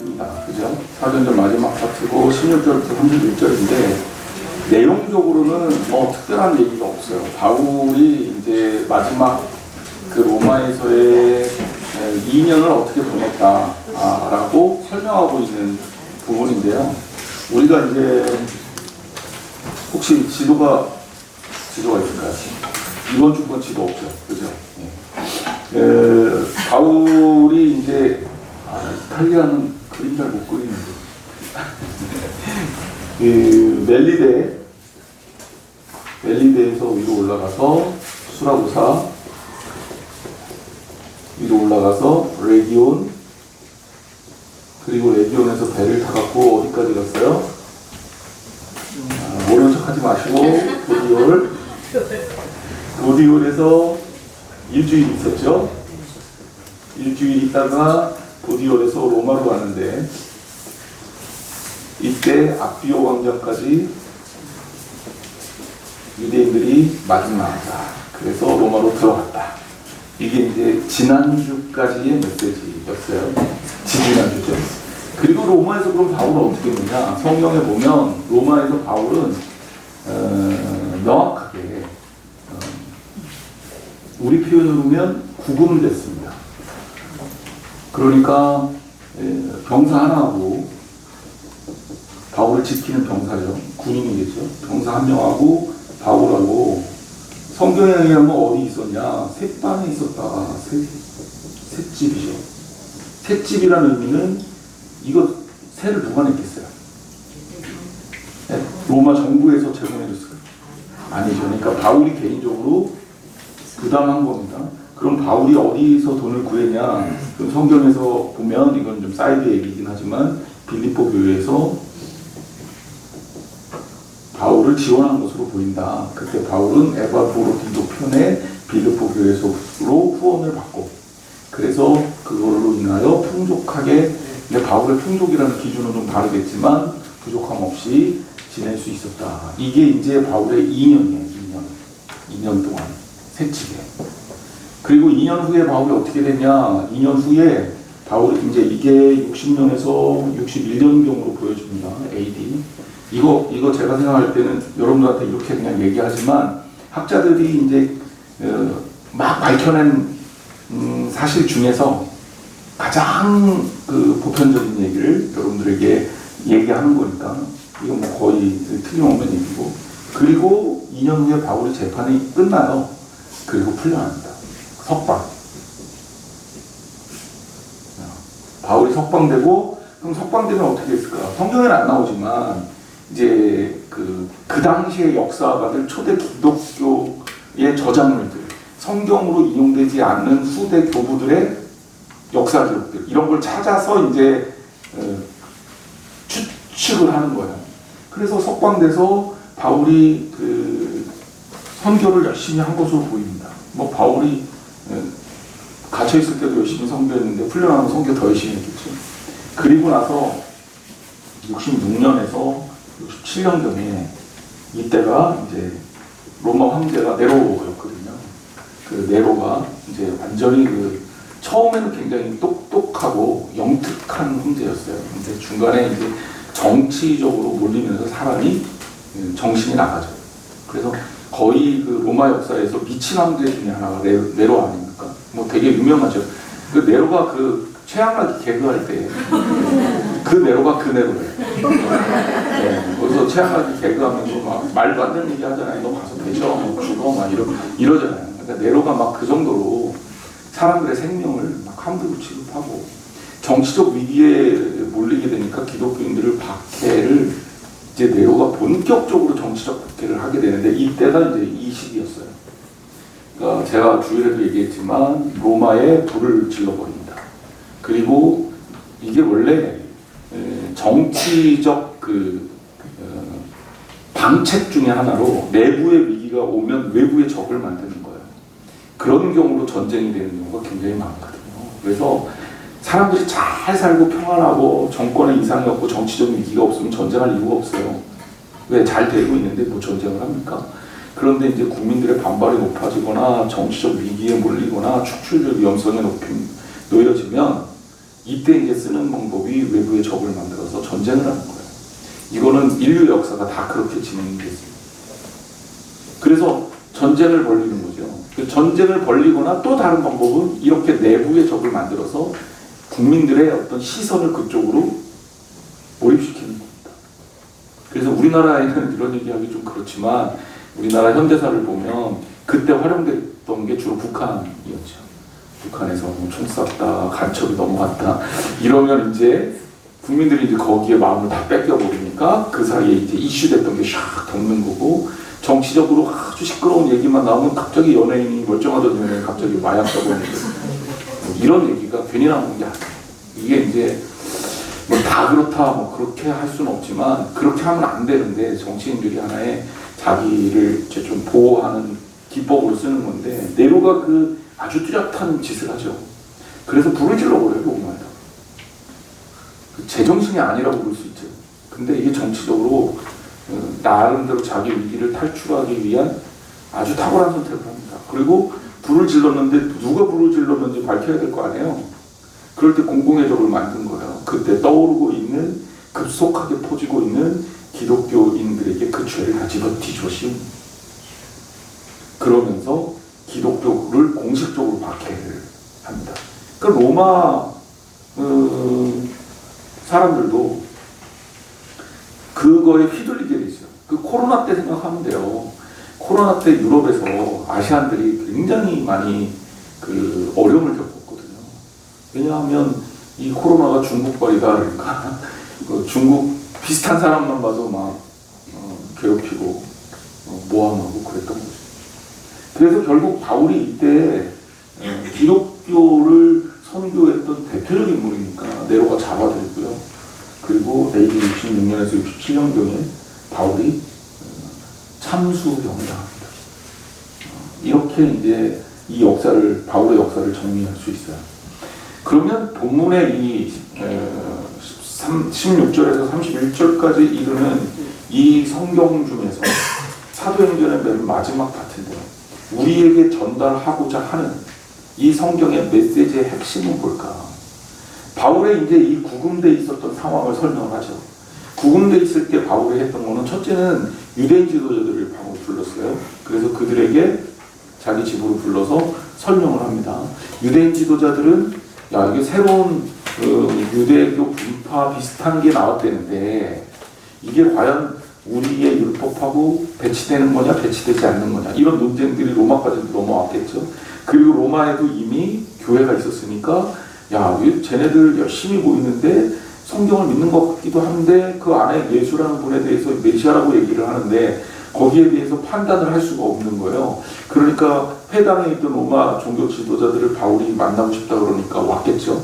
4절입니다. 그죠? 4절 마지막 파트고 16절부터 31절인데 내용적으로는 뭐 특별한 얘기가 없어요. 바울이 이제 마지막 그 로마에서의 2년을 어떻게 보냈다라고 설명하고 있는 부분인데요. 우리가 이제 혹시 지도가 있을까요? 이번 주권 지도 없죠. 그죠? 바울이 이제 이탈리아는 그림 잘 못 그리는데 멜리데에서 위로 올라가서 수라구사 위로 올라가서 레기온, 그리고 레기온에서 배를 타갖고 어디까지 갔어요? 모른 척 하지 마시고 보디올에서 일주일 있었죠. 일주일 있다가 보디올에서 로마로 가는데 이때 아비오 광장까지 유대인들이 마지막이다. 그래서 로마로 들어갔다. 이게 이제 지난주까지의 메시지였어요. 지지난주죠. 그리고 로마에서 그럼 바울은 어떻게 했느냐? 성경에 보면 로마에서 바울은 명확하게 우리 표현으로 보면 구금됐습니다. 그러니까 병사 하나하고 바울을 지키는 병사죠. 군인이겠죠. 병사 한 명하고 바울하고 성경에 의하면 어디 있었냐? 셋방에 있었다. 셋집이죠. 셋집이라는 의미는 이거 세를 누가 냈겠어요? 네? 로마 정부에서 제공해줬어요? 아니죠. 그러니까 바울이 개인적으로 부담한 겁니다. 그럼 바울이 어디서 돈을 구했냐? 그럼 성경에서 보면 이건 좀 사이드 얘기긴 하지만 빌립보 교회에서 바울을 지원한 것으로 보인다. 그때 바울은 에바브로디도 편에 빌립보 교회에서 후원을 받고, 그래서 그걸로 인하여 풍족하게, 바울의 풍족이라는 기준은 좀 다르겠지만 부족함 없이 지낼 수 있었다. 이게 이제 바울의 2년이에요. 2년 동안 새치게. 그리고 2년 후에 바울이 어떻게 됐냐? 2년 후에 바울이 이제 이게 60년에서 61년경으로 보여줍니다. AD. 이거 제가 생각할 때는 여러분들한테 이렇게 그냥 얘기하지만 학자들이 이제 막 밝혀낸 사실 중에서 가장 그 보편적인 얘기를 여러분들에게 얘기하는 거니까 이건 뭐 거의 틀림없는 얘기고, 그리고 2년 후에 바울의 재판이 끝나요. 그리고 풀려납니다. 석방. 바울이 석방되고, 그럼 석방되면 어떻게 했을까? 성경에는 안 나오지만 이제 그 당시의 역사가들 초대 기독교의 저작물들, 성경으로 인용되지 않는 후대 교부들의 역사 기록들, 이런 걸 찾아서 이제 추측을 하는 거예요. 그래서 석방돼서 바울이 그 선교를 열심히 한 것으로 보입니다. 뭐 바울이 갇혀 있을 때도 열심히 선교했는데 풀려나면 선교 더 열심히 했겠죠. 그리고 나서 66년에서 67년경에 이때가 이제 로마 황제가 네로였거든요. 그 네로가 이제 완전히 처음에는 굉장히 똑똑하고 영특한 황제였어요. 근데 중간에 이제 정치적으로 몰리면서 사람이 정신이 나가죠. 그래서 거의 그 로마 역사에서 미친 황제 중에 하나가 네로 아닙니까? 뭐 되게 유명하죠. 그 네로가 그 최양락이 개그할 때 그 네로가 그 네로예요. 네, 거기서 최양락이 개그하면서 막 말도 안 되는 얘기 하잖아요. 너 가서 되셔, 뭐 죽어, 막 이러잖아요. 그러니까 네로가 막 그 정도로 사람들의 생명을 막 함부로 취급하고 정치적 위기에 몰리게 되니까 기독교인들을 박해를 이제 네로가 본격적으로 정치적 박해를 하게 되는데 이때가 이제 이 시기였어요. 그러니까 제가 주일에도 얘기했지만 로마에 불을 질러버립니다. 그리고 이게 원래 정치적 방책 중에 하나로 내부의 위기가 오면 외부의 적을 만드는 거예요. 그런 경우로 전쟁이 되는 경우가 굉장히 많거든요. 그래서 사람들이 잘 살고 평안하고 정권에 이상이 없고 정치적 위기가 없으면 전쟁할 이유가 없어요. 왜? 잘 되고 있는데 뭐 전쟁을 합니까? 그런데 이제 국민들의 반발이 높아지거나 정치적 위기에 몰리거나 축출적 위험성에 놓여지면 이때 이제 쓰는 방법이 외부의 적을 만들어서 전쟁을 하는 거예요. 이거는 인류 역사가 다 그렇게 진행이 됐습니다. 그래서 전쟁을 벌리는 거죠. 그 전쟁을 벌리거나 또 다른 방법은 이렇게 내부의 적을 만들어서 국민들의 어떤 시선을 그쪽으로 몰입시키는 겁니다. 그래서 우리나라에는 이런 얘기하기 좀 그렇지만 우리나라 현대사를 보면 그때 활용됐던 게 주로 북한이었죠. 북한에서 총 쐈다, 간첩이 넘어갔다 이러면 이제 국민들이 이제 거기에 마음을 다 뺏겨버리니까 그 사이에 이제 이슈됐던 게 샥 덮는 거고, 정치적으로 아주 시끄러운 얘기만 나오면 갑자기 연예인이 멀쩡하던 연예인 갑자기 마약 잡아내고 이런 얘기가 괜히 나오는 게 아니에요. 이게 이제 뭐 다 그렇다 뭐 그렇게 할 수는 없지만 그렇게 하면 안 되는데 정치인들이 하나의 자기를 이제 좀 보호하는 기법으로 쓰는 건데, 네로가 그 아주 뚜렷한 짓을 하죠. 그래서 불을 질러버려요, 로마에다. 제정신이 아니라고 볼 수 있죠. 근데 이게 정치적으로 나름대로 자기 위기를 탈출하기 위한 아주 탁월한 선택을 합니다. 그리고 불을 질렀는데 누가 불을 질렀는지 밝혀야 될 거 아니에요. 그럴 때 공공의 적을 만든 거예요. 그때 떠오르고 있는, 급속하게 퍼지고 있는 기독교인들에게 그 죄를 다 뒤집어 그러면서 기독교를 공식적으로 박해를 합니다. 그러니까 로마 사람들도 그거에 휘둘리게 되죠. 그 코로나 때 생각하면 돼요. 코로나 때 유럽에서 아시안들이 굉장히 많이 그 어려움을 겪었거든요. 왜냐하면 이 코로나가 중국발이다 그러니까 중국 비슷한 사람만 봐도 막 괴롭히고 모함하고 그랬던 거죠. 그래서 결국 바울이 이때 기독교를 선교했던 대표적인 인물이니까 네로가 잡아들고요. 그리고 AD 66년에서 67년경에 바울이 참수경을 당합니다. 이렇게 이제 이 역사를, 바울의 역사를 정리할 수 있어요. 그러면 본문의 이 16절에서 31절까지 이르는 이 성경 중에서 사도행전의 맨 마지막 파트인데 우리에게 전달하고자 하는 이 성경의 메시지의 핵심은 뭘까? 바울의 이제 이 구금돼 있었던 상황을 설명을 하죠. 구금돼 있을 때 바울이 했던 거는, 첫째는 유대인 지도자들을 바울이 불렀어요. 그래서 그들에게 자기 집으로 불러서 설명을 합니다. 유대인 지도자들은 야, 이게 새로운 유대교 분파 비슷한 게 나왔다는데 이게 과연 우리의 율법하고 배치되는 거냐 배치되지 않는 거냐, 이런 논쟁들이 로마까지도 넘어왔겠죠. 그리고 로마에도 이미 교회가 있었으니까 야, 쟤네들 열심히 보이는데 성경을 믿는 것 같기도 한데 그 안에 예수라는 분에 대해서 메시아라고 얘기를 하는데 거기에 대해서 판단을 할 수가 없는 거예요. 그러니까 회당에 있던 로마 종교 지도자들을 바울이 만나고 싶다 그러니까 왔겠죠.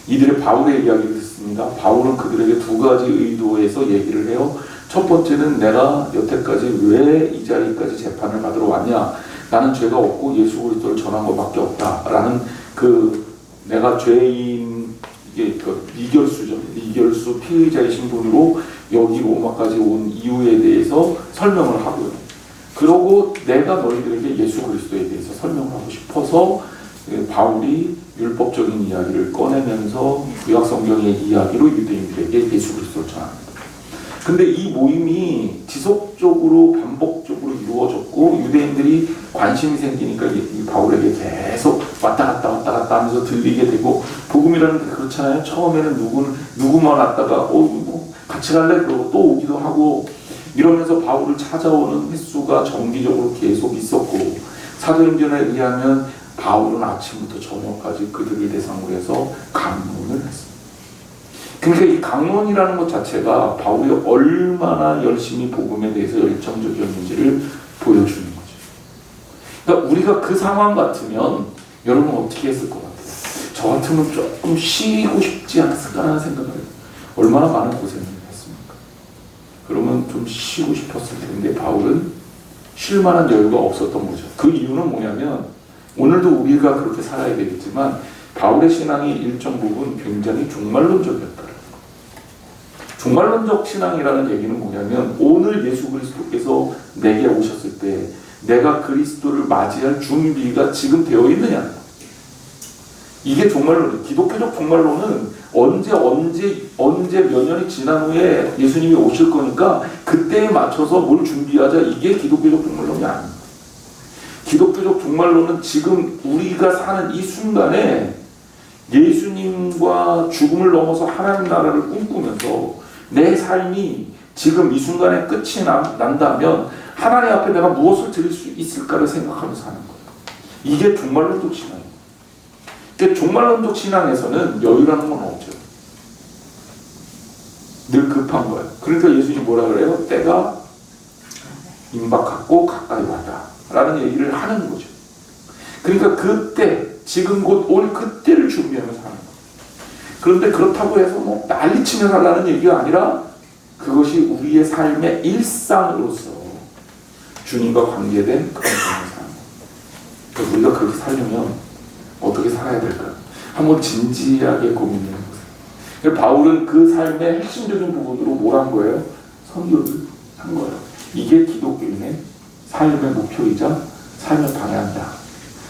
이들의 바울의 이야기를 듣습니다. 바울은 그들에게 두 가지 의도에서 얘기를 해요. 첫 번째는 내가 여태까지 왜 이 자리까지 재판을 받으러 왔냐, 나는 죄가 없고 예수 그리스도를 전한 것밖에 없다라는 그 내가 죄인, 이게 그 이결수 피의자의 신분으로 여기 로마까지 온 이유에 대해서 설명을 하고요. 그러고 내가 너희들에게 예수 그리스도에 대해서 설명을 하고 싶어서 바울이 율법적인 이야기를 꺼내면서 구약 성경의 이야기로 유대인들에게 예수 그리스도를 전합니다. 근데 이 모임이 지속적으로 반복적으로 이루어졌고 유대인들이 관심이 생기니까 이 바울에게 계속 왔다 갔다 하면서 들리게 되고, 복음이라는 게 그렇잖아요. 처음에는 누구만 왔다가 뭐 같이 갈래? 그러고 또 오기도 하고 이러면서 바울을 찾아오는 횟수가 정기적으로 계속 있었고, 사도행전에 의하면 바울은 아침부터 저녁까지 그들을 대상으로 해서 강론을 했습니다. 그러니까 이 강론이라는 것 자체가 바울이 얼마나 열심히 복음에 대해서 열정적이었는지를 보여주는 거죠. 그러니까 우리가 그 상황 같으면 여러분 어떻게 했을 것 같아요? 저 같으면 조금 쉬고 싶지 않았을까라는 생각을 해요. 얼마나 많은 고생을 했습니까? 그러면 좀 쉬고 싶었을 텐데 바울은 쉴 만한 여유가 없었던 거죠. 그 이유는 뭐냐면, 오늘도 우리가 그렇게 살아야 되겠지만 바울의 신앙이 일정 부분 굉장히 종말론적이었다. 종말론적 신앙이라는 얘기는 뭐냐면, 오늘 예수 그리스도께서 내게 오셨을 때 내가 그리스도를 맞이할 준비가 지금 되어 있느냐, 이게 종말론, 기독교적 종말론은 언제 몇 년이 지난 후에 예수님이 오실 거니까 그때에 맞춰서 뭘 준비하자, 이게 기독교적 종말론이 아닙니다. 기독교적 종말론은 지금 우리가 사는 이 순간에 예수님과 죽음을 넘어서 하나님 나라를 꿈꾸면서 내 삶이 지금 이 순간에 끝이 난다면 하나님 앞에 내가 무엇을 드릴 수 있을까를 생각하면서 하는 거예요. 이게 종말론적 신앙이에요. 근데 종말론적 신앙에서는 여유라는 건 없죠. 늘 급한 거예요. 그러니까 예수님이 뭐라 그래요? 때가 임박하고 가까이 왔다 라는 얘기를 하는 거죠. 그러니까 그때, 지금 곧 올 그때를 준비하면서 하는 거예요. 그런데 그렇다고 해서 뭐 난리치며 살라는 얘기가 아니라 그것이 우리의 삶의 일상으로서 주님과 관계된 그런 삶을 사는 거예요. 그래서 우리가 그렇게 살려면 어떻게 살아야 될까? 한번 진지하게 고민해 보세요. 바울은 그 삶의 핵심적인 부분으로 뭘 한 거예요? 선교를 한 거예요. 이게 기독교인의 삶의 목표이자 삶을 방해한다.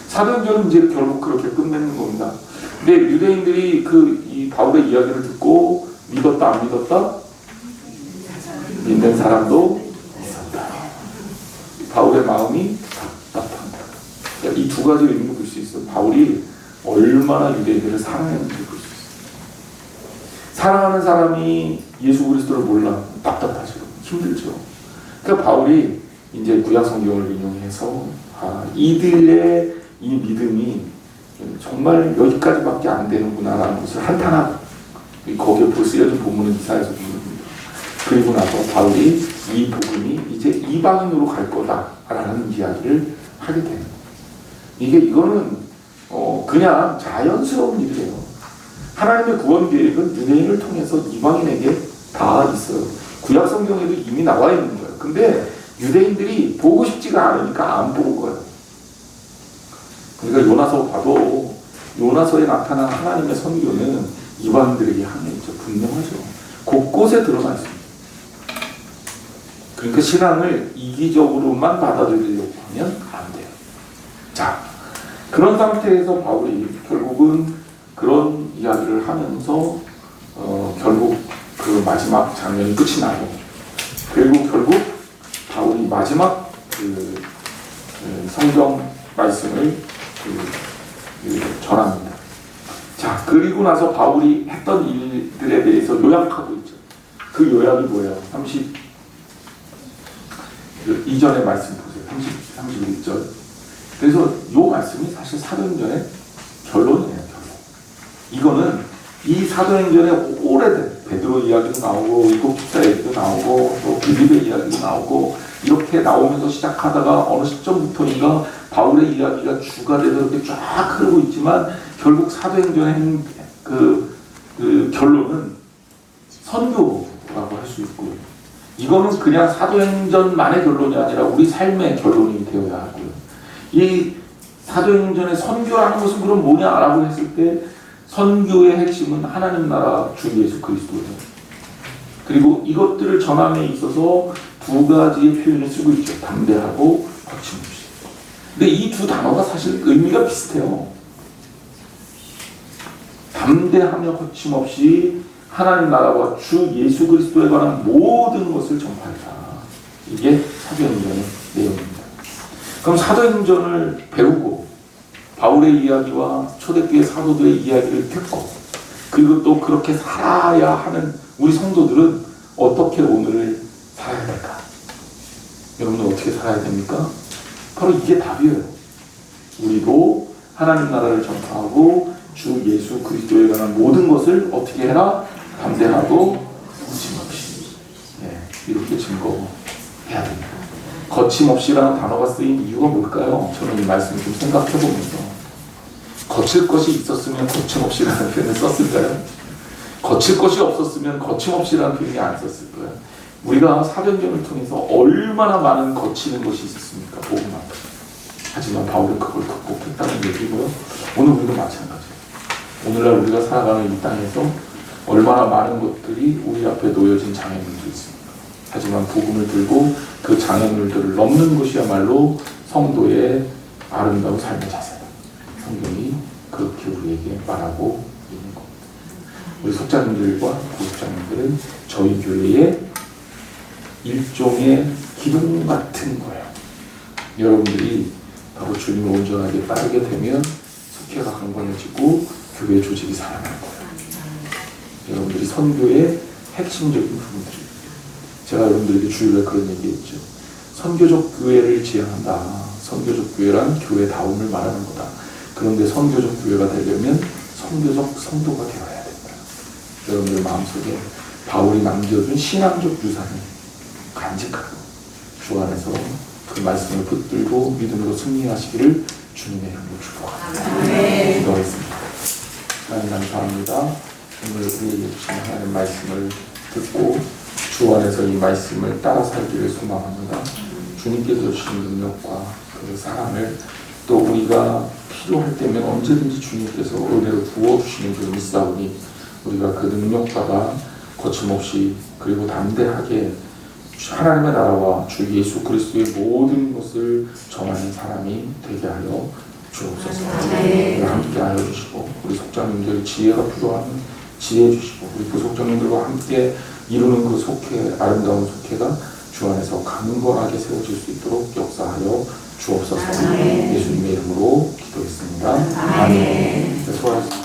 사도행전은 이제 결국 그렇게 끝내는 겁니다. 근데 유대인들이 이 바울의 이야기를 듣고 믿었다 안 믿었다? 믿는 사람도 있었다. 바울의 마음이 답답합니다. 이 두 가지 의미를 볼 수 있어요. 바울이 얼마나 유대인들을 사랑했는지 볼 수 있어요. 사랑하는 사람이 예수 그리스도를 몰라 답답하죠. 힘들죠. 그러니까 바울이 이제 구약 성경을 인용해서 이들의 이 믿음이 정말 여기까지밖에 안 되는구나라는 것을 한탄하고, 거기에 쓰여진 본문은 이사야서 본문입니다. 그리고 나서 바울이 이 복음이 이제 이방인으로 갈 거다라는 이야기를 하게 됩니다. 이거는 그냥 자연스러운 일이에요. 하나님의 구원 계획은 유대인을 통해서 이방인에게 다 있어요. 구약 성경에도 이미 나와 있는 거예요. 근데 유대인들이 보고 싶지가 않으니까 안 보는 거예요. 그러니까 요나서 봐도 요나서에 나타난 하나님의 선교는 이방인들에게 향해 있죠. 분명하죠. 곳곳에 드러나 있습니다. 그러니까 신앙을 이기적으로만 받아들이려고 하면 안 돼요. 자, 그런 상태에서 바울이 결국은 그런 이야기를 하면서 결국 그 마지막 장면이 끝이 나고, 결국 바울이 마지막 성경 말씀을 전합니다. 자, 그리고 나서 바울이 했던 일들에 대해서 요약하고 있죠. 그 요약이 뭐예요? 32절의 말씀 보세요. 31절. 그래서 이 말씀이 사실 사도행전의 결론이에요. 이거는 이 사도행전의 오래된 베드로 이야기도 나오고 일곱 집사 얘기도 나오고 또 빌립의 이야기도 나오고 이렇게 나오면서 시작하다가 어느 시점부터인가 바울의 이야기가 주가 돼서 이렇게 쫙 흐르고 있지만 결국 사도행전의 그 결론은 선교라고 할 수 있고, 이거는 그냥 사도행전만의 결론이 아니라 우리 삶의 결론이 되어야 하고요. 이 사도행전의 선교라는 것은 그럼 뭐냐라고 했을 때 선교의 핵심은 하나님 나라 주 예수 그리스도예요. 그리고 이것들을 전함에 있어서 두 가지의 표현을 쓰고 있죠. 담대하고 거침없이. 근데 이 두 단어가 사실 의미가 비슷해요. 담대하며 거침없이 하나님 나라와 주 예수 그리스도에 관한 모든 것을 전파하라. 이게 사도행전의 내용입니다. 그럼 사도행전을 배우고 바울의 이야기와 초대교회 사도들의 이야기를 듣고 그리고 또 그렇게 살아야 하는 우리 성도들은 어떻게 오늘을 살아야 될까? 여러분은 어떻게 살아야 됩니까? 바로 이게 답이에요. 우리도 하나님 나라를 전파하고 주 예수 그리스도에 관한 모든 것을 어떻게 해라? 담대하고 거침없이. 이렇게 증거해야 됩니다. 거침없이라는 단어가 쓰인 이유가 뭘까요? 저는 이 말씀을 좀 생각해 보면서 거칠 것이 있었으면 거침없이라는 표현을 썼을까요? 거칠 것이 없었으면 거침없이라는 표현이 안 썼을 거예요. 우리가 사도행전을 통해서 얼마나 많은 거치는 것이 있었습니까? 복음 앞에. 하지만 바울은 그걸 극복했다는 얘기고요. 오늘 우리도 마찬가지예요. 오늘날 우리가 살아가는 이 땅에서 얼마나 많은 것들이 우리 앞에 놓여진 장애물들이 있습니까? 하지만 복음을 들고 그 장애물들을 넘는 것이야말로 성도의 아름다운 삶의 자세다. 성경이 그렇게 우리에게 말하고 있는 겁니다. 우리 속자님들과 부속자님들은 저희 교회의 일종의 기둥 같은 거예요. 여러분들이 바로 주님을 온전하게 따르게 되면 속회가 강건해지고 교회 조직이 살아날 거예요. 여러분들이 선교의 핵심적인 부분들이에요. 제가 여러분들에게 주일에 그런 얘기했죠. 선교적 교회를 지향한다. 선교적 교회란 교회다움을 말하는 거다. 그런데 선교적 교회가 되려면 선교적 성도가 되어야 된다. 여러분들 마음속에 바울이 남겨준 신앙적 유산을 간직하고 주 안에서 그 말씀을 붙들고 믿음으로 승리하시기를 주님의 이름으로 축복합니다. 기도하겠습니다. 하나님 감사합니다. 오늘 우리에게 주신 하나님 말씀을 듣고 주 안에서 이 말씀을 따라 살기를 소망합니다. 주님께서 주신 능력과 그 사랑을 또 우리가 필요할 때면 언제든지 주님께서 은혜로 부어주시는 줄 믿사오니 우리가 그 능력받아 거침없이 그리고 담대하게 하나님의 나라와 주 예수 그리스도의 모든 것을 전하는 사람이 되게 하여 주옵소서. 함께 하여 주시고 우리 속장님들 지혜가 필요한 지혜 주시고 우리 부속장님들과 함께 이루는 그 속회, 아름다운 속회가 주 안에서 강건하게 세워질 수 있도록 역사하여 주옵소서. 예수님의 이름으로 기도했습니다. 아멘. 수고하셨습니다.